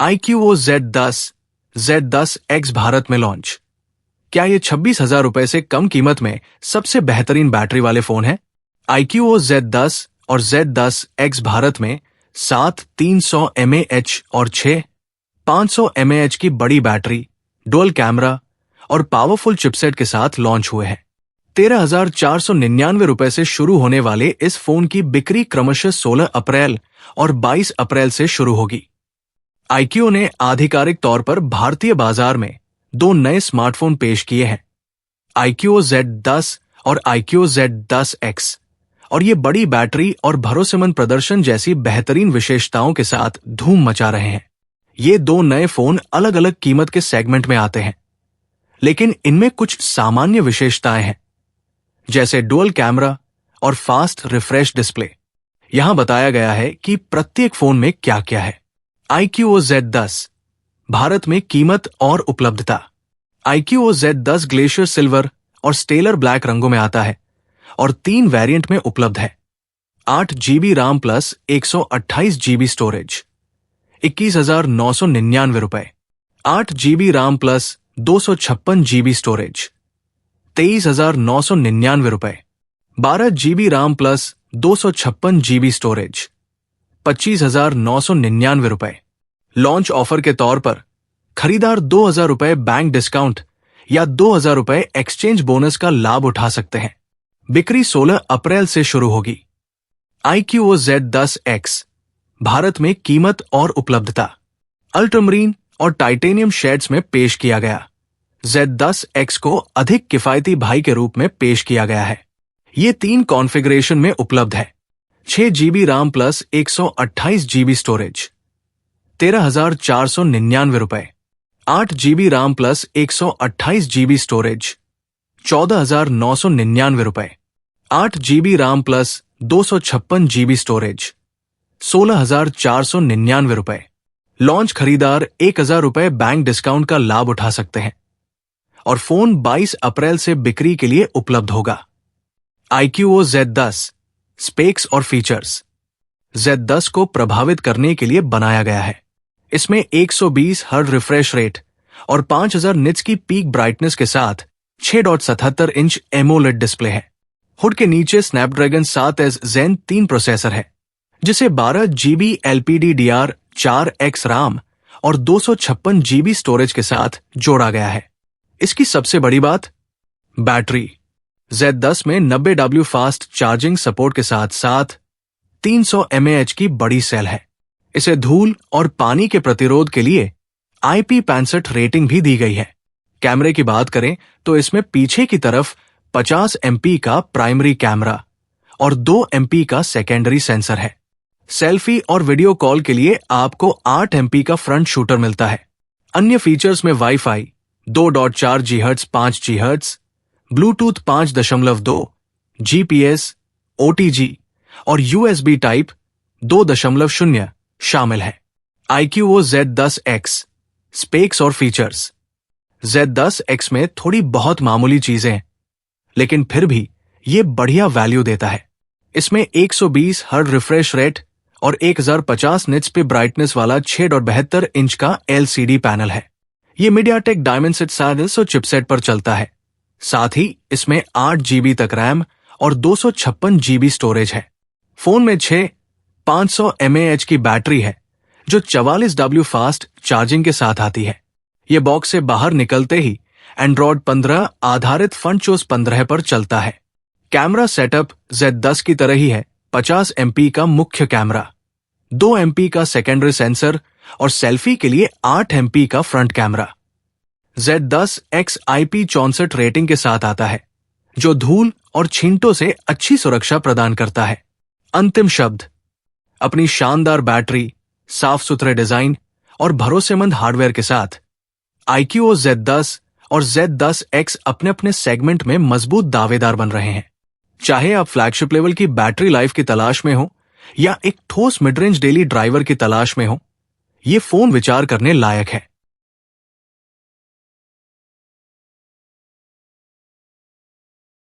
iQOO Z10 Bharat में launch. क्या ये 26,000 रुपए से कम कीमत में सबसे बेहतरीन बैटरी वाले फोन है? iQOO Z10 और Z10X भारत में 7 300 mAh और 6 500 mAh की बड़ी बैटरी, डुअल कैमरा और पावरफुल चिपसेट के साथ लॉन्च हुए हैं। 13,499 रुपए से शुरू होने वाले इस फोन की बिक्री क्रमशः 16 अप्रैल और 22 अप्रैल से शुरू होगी। iQOO ने आधिकारिक तौर पर भारतीय बाजार में 2 नए स्मार्टफोन पेश किए हैं, iQOO Z10 और iQOO Z10X, और ये बड़ी बैटरी और भरोसेमंद प्रदर्शन जैसी बेहतरीन विशेषताओं के साथ धूम मचा रहे हैं। ये 2 नए फोन अलग अलग कीमत के सेगमेंट में आते हैं, लेकिन इनमें कुछ सामान्य विशेषताएं हैं, जैसे डुअल कैमरा और फास्ट रिफ्रेश डिस्प्ले। यहां बताया गया है कि प्रत्येक फोन में क्या क्या है। iQOO Z10 भारत में कीमत और उपलब्धता। iQOO Z10 ग्लेशियर सिल्वर और स्टेलर ब्लैक रंगों में आता है और 3 वेरिएंट में उपलब्ध है। 8 GB RAM plus 128 GB storage, 21,999 रुपए। 8 GB RAM plus 256 GB storage, 23,999 रुपए। 12 GB RAM plus 256 GB storage, 25,999 रुपए। लॉन्च ऑफर के तौर पर खरीदार 2,000 रुपए बैंक डिस्काउंट या 2,000 रुपए एक्सचेंज बोनस का लाभ उठा सकते हैं। बिक्री 16 अप्रैल से शुरू होगी। iQOO Z10X भारत में कीमत और उपलब्धता। अल्ट्रामरीन और टाइटेनियम शेड्स में पेश किया गया। Z10X को अधिक किफायती भाई के रूप में पेश किया गया है। ये 3 कॉन्फ़िगरेशन में उपलब्ध है। 6 GB RAM plus 128 GB storage, 13,499 रुपए। 8 GB RAM plus 128 GB storage, 14,999 रुपए। 8 GB RAM plus 256 GB storage, 16,499 रुपए। लॉन्च खरीदार 1,000 रुपए बैंक डिस्काउंट का लाभ उठा सकते हैं और फोन 22 अप्रैल से बिक्री के लिए उपलब्ध होगा। iQOO Z10 स्पेक्स और फीचर्स। Z10 को प्रभावित करने के लिए बनाया गया है। इसमें 120 हर्ट्ज रिफ्रेश रेट और 5,000 निट्स की पीक ब्राइटनेस के साथ 6.77 इंच एमोलेड डिस्प्ले है। हुड के नीचे स्नैपड्रैगन 7S Zen 3 प्रोसेसर है, जिसे 12 GB LPDDR4X RAM और 256 GB स्टोरेज के साथ जोड़ा गया है। इसकी सबसे बड़ी बात, बैटरी। Z10 में 90W फास्ट चार्जिंग सपोर्ट के साथ साथ 300 mAh की बड़ी सेल है। इसे धूल और पानी के प्रतिरोध के लिए IP65 रेटिंग भी दी गई है। कैमरे की बात करें तो इसमें पीछे की तरफ 50 MP का प्राइमरी कैमरा और 2 MP का सेकेंडरी सेंसर है। सेल्फी और वीडियो कॉल के लिए आपको 8 MP का फ्रंट शूटर मिलता है। अन्य फीचर्स में wifi 2.4 GHz 5 GHz, Bluetooth 5.2, GPS, OTG और USB टाइप 2.0 शामिल है। iQOO Z10X स्पेक्स और फीचर्स। Z10X में थोड़ी बहुत मामूली चीजें हैं, लेकिन फिर भी ये बढ़िया वैल्यू देता है। इसमें 120 हर्ट्ज रिफ्रेश रेट और 1050 निट्स पे ब्राइटनेस वाला 6.72 इंच का LCD पैनल है। ये मीडियाटेक डायमेंसिटी 700 चिपसेट पर चलता है। साथ ही इसमें 8 GB तक रैम और 256 GB स्टोरेज है। फोन में 6 500 mAh की बैटरी है, जो 44W फास्ट चार्जिंग के साथ आती है। ये बॉक्स से बाहर निकलते ही Android 15 आधारित FunCHOS 15 पर चलता है। कैमरा सेटअप Z10 की तरह ही है। 50 MP का मुख्य कैमरा, 2 MP का सेकेंडरी सेंसर और सेल्फी के लिए 8 MP का front camera. Z10X IP64 rating के साथ आता है, जो धूल और छींटों से अच्छी सुरक्षा प्रदान करता है। अंतिम शब्द, अपनी शानदार बैटरी, साफ सुथरे डिजाइन और भरोसेमंद हार्डवेयर के साथ iQOO Z10 और Z10X अपने अपने सेगमेंट में मजबूत दावेदार बन रहे हैं। चाहे आप फ्लैगशिप लेवल की बैटरी लाइफ की तलाश में हो या एक ठोस मिड रेंज डेली ड्राइवर की तलाश में हो, ये फोन विचार करने लायक है।